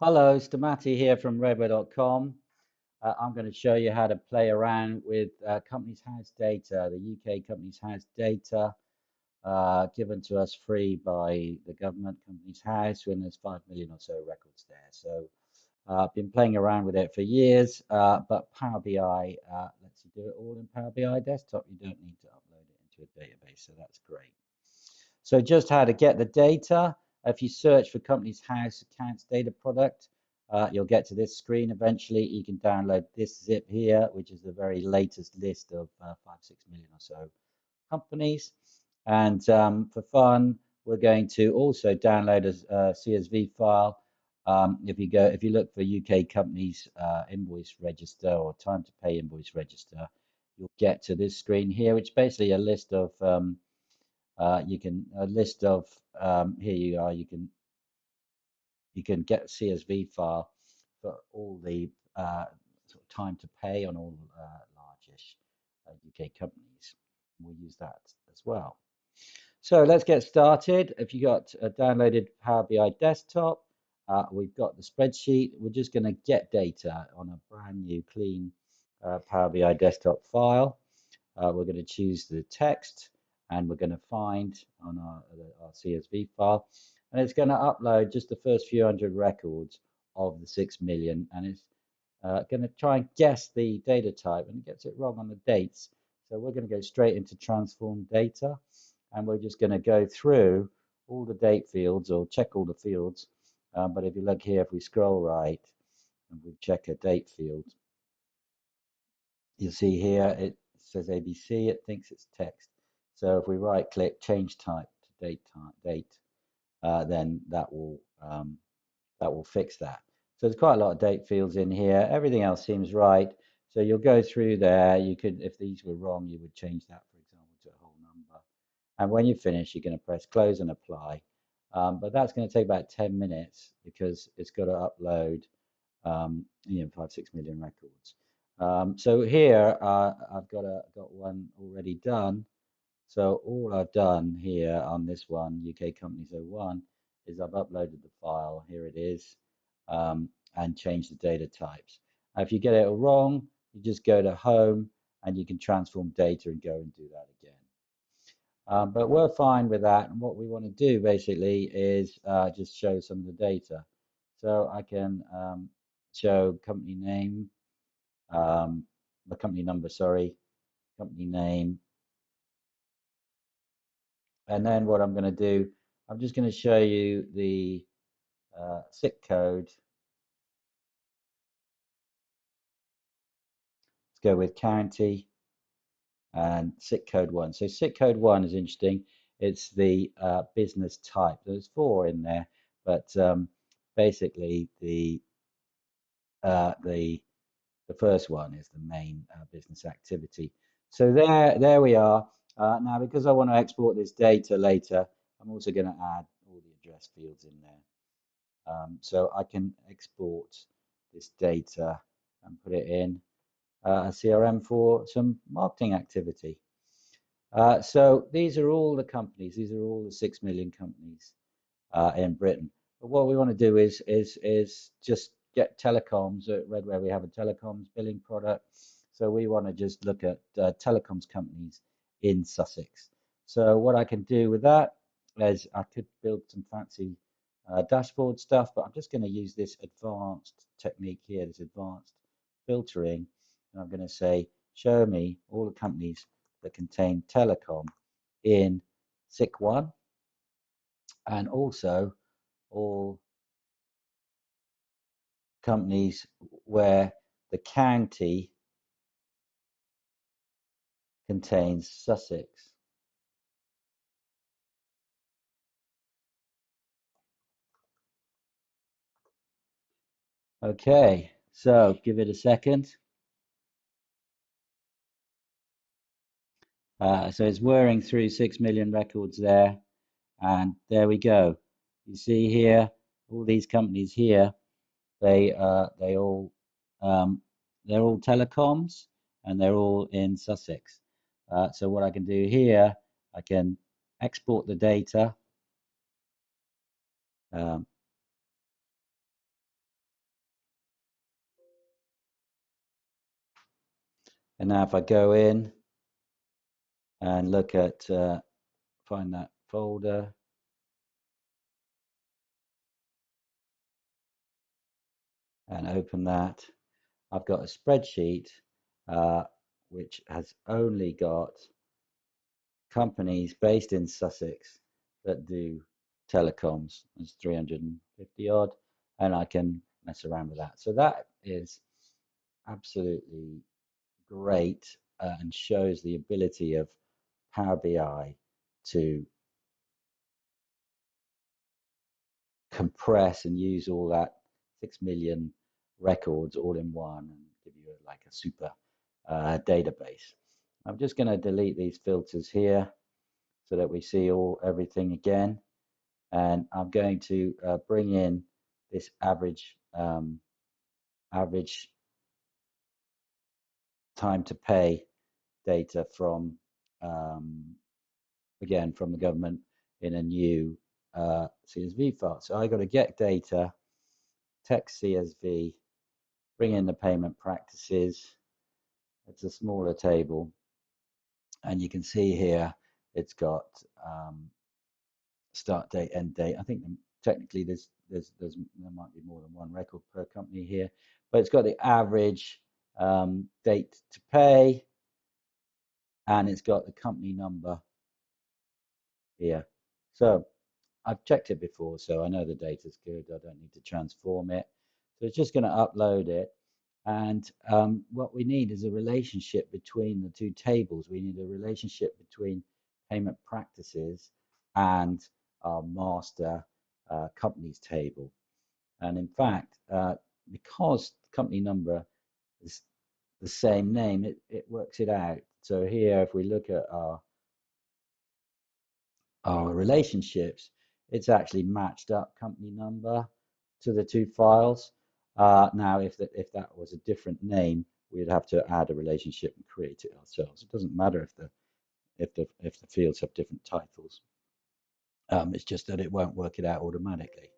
Hello, it's Matti here from Redware.com. I'm going to show you how to play around with Companies House data, the UK Companies House data given to us free by the government Companies House when there's 5 million or so records there. So I've been playing around with it for years, but Power BI lets you do it all in Power BI desktop. You don't need to upload it into a database, so that's great. So just how to get the data. If you search for Companies House Accounts Data Product, you'll get to this screen eventually. You can download this zip here, which is the very latest list of 5-6 million or so companies. And for fun, we're going to also download a CSV file. If you look for UK companies invoice register or time to pay invoice register, you'll get to this screen here, which is basically a list of a list of here you are. You can get a CSV file for all the sort of time to pay on all largish UK companies. We'll use that as well. So let's get started. If you got a downloaded Power BI desktop, we've got the spreadsheet. We're just going to get data on a brand new clean Power BI desktop file. We're going to choose the text and we're going to find on our CSV file, and it's going to upload just the first few hundred records of the 6 million, and it's going to try and guess the data type, and it gets it wrong on the dates. So we're going to go straight into transform data, and we're just going to go through all the date fields or check all the fields. But if you look here, if we scroll right and we check a date field, you'll see here it says ABC, it thinks it's text. So if we right click change type to date, then that will fix that. So there's quite a lot of date fields in here. Everything else seems right. So you'll go through there. You could, if these were wrong, you would change that, for example, to a whole number. And when you finish, you're going to press close and apply. But that's going to take about 10 minutes because it's got to upload 5-6 million records. So here I've got one already done. So all I've done here on this one, UK Companies 01, is I've uploaded the file. Here it is, and changed the data types. Now, if you get it all wrong, you just go to Home and you can transform data and go and do that again. But we're fine with that. And what we want to do basically is just show some of the data. So I can show company name, the company number, sorry, company name. And then what I'm going to do, I'm just going to show you the SIC code. Let's go with county and SIC code 1. So SIC code 1 is interesting. It's the business type. There's 4 in there, but basically the first one is the main business activity. So there we are. Now, because I want to export this data later, I'm also going to add all the address fields in there. So I can export this data and put it in a CRM for some marketing activity. So these are all the companies. These are all the 6 million companies in Britain. But what we want to do is just get telecoms. At Redware, we have a telecoms billing product. So we want to just look at telecoms companies in Sussex. So what I can do with that is I could build some fancy dashboard stuff, but I'm just going to use this advanced technique here, this advanced filtering. And I'm going to say, show me all the companies that contain telecom in SIC1, and also all companies where the county contains Sussex. Okay, so give it a second. So it's whirring through 6 million records there, and there we go. You see here, all these companies here, they all they're all telecoms, and they're all in Sussex. So what I can do here, I can export the data. And now if I go in and look at, find that folder, and open that, I've got a spreadsheet which has only got companies based in Sussex that do telecoms. There's 350 odd, and I can mess around with that. So that is absolutely great and shows the ability of Power BI to compress and use all that 6 million records all in one and give you like a super database. I'm just going to delete these filters here so that we see everything again. And I'm going to bring in this average time to pay data from again from the government in a new CSV file. So I got to get data, text CSV, bring in the payment practices. It's a smaller table, and you can see here it's got start date, end date. I think technically there might be more than one record per company here, but it's got the average date to pay, and it's got the company number here. So I've checked it before, so I know the data's good. I don't need to transform it. So it's just going to upload it. And what we need is a relationship between the two tables. We need a relationship between payment practices and our master companies table. And in fact, because company number is the same name, it works it out. So here, if we look at our relationships, it's actually matched up company number to the two files. Now, if that was a different name, we'd have to add a relationship and create it ourselves. It doesn't matter if the fields have different titles. It's just that it won't work it out automatically.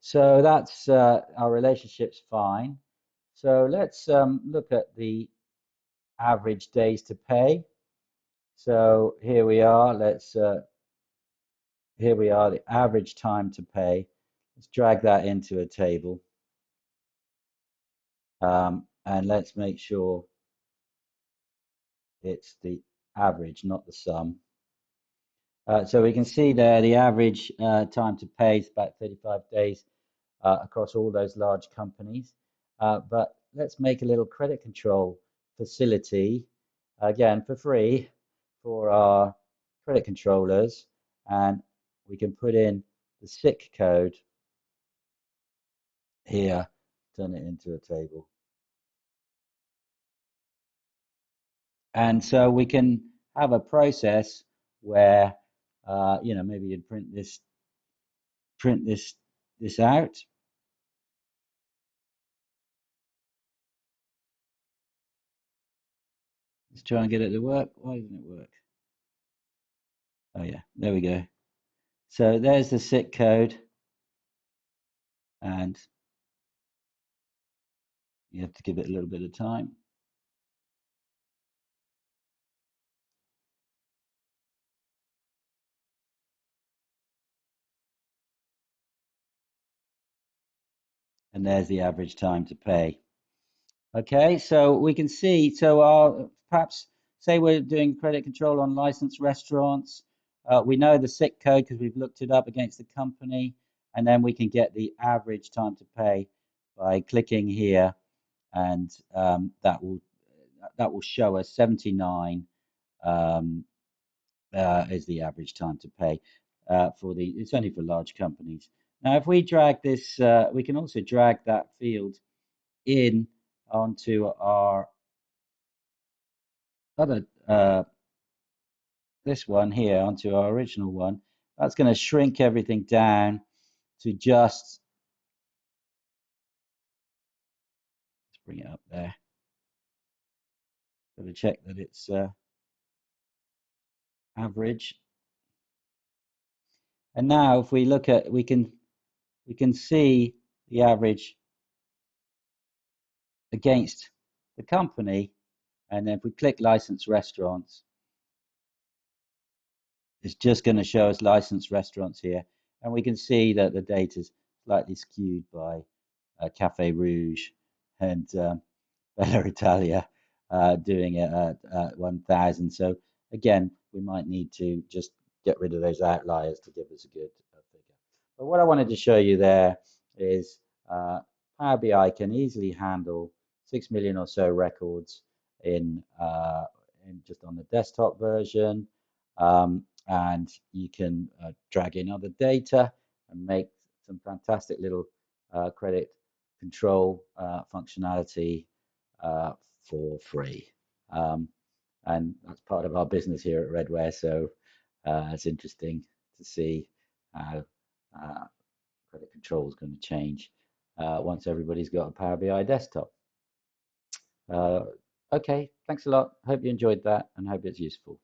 So that's our relationship's fine. So let's look at the average days to pay. So here we are. Here we are, the average time to pay. Let's drag that into a table. And let's make sure it's the average, not the sum. So we can see there the average time to pay is about 35 days across all those large companies. But let's make a little credit control facility, again, for free for our credit controllers. And we can put in the SIC code here, turn it into a table. And so we can have a process where, maybe you'd print this out. Let's try and get it to work. Why doesn't it work? Oh yeah, there we go. So there's the SIC code, and you have to give it a little bit of time. And there's the average time to pay. Okay, so we can see, so perhaps say we're doing credit control on licensed restaurants. We know the SIC code because we've looked it up against the company, and then we can get the average time to pay by clicking here, and that will show us 79 is the average time to pay it's only for large companies. Now, if we drag this, we can also drag that field in onto our other this one here, onto our original one. That's going to shrink everything down to just, let's bring it up there. Got to check that it's average. And now if we look at, we can see the average against the company, And then if we click license restaurants, it's just going to show us licensed restaurants here. And we can see that the data is slightly skewed by Cafe Rouge and Bella Italia doing it at 1,000. So again, we might need to just get rid of those outliers to give us a good figure. But what I wanted to show you there is Power BI can easily handle 6 million or so records in just on the desktop version. And you can drag in other data and make some fantastic little credit control functionality for free. Um, and that's part of our business here at Redware. So it's interesting to see how credit control is going to change once everybody's got a Power BI desktop. Okay, thanks a lot. Hope you enjoyed that and hope it's useful.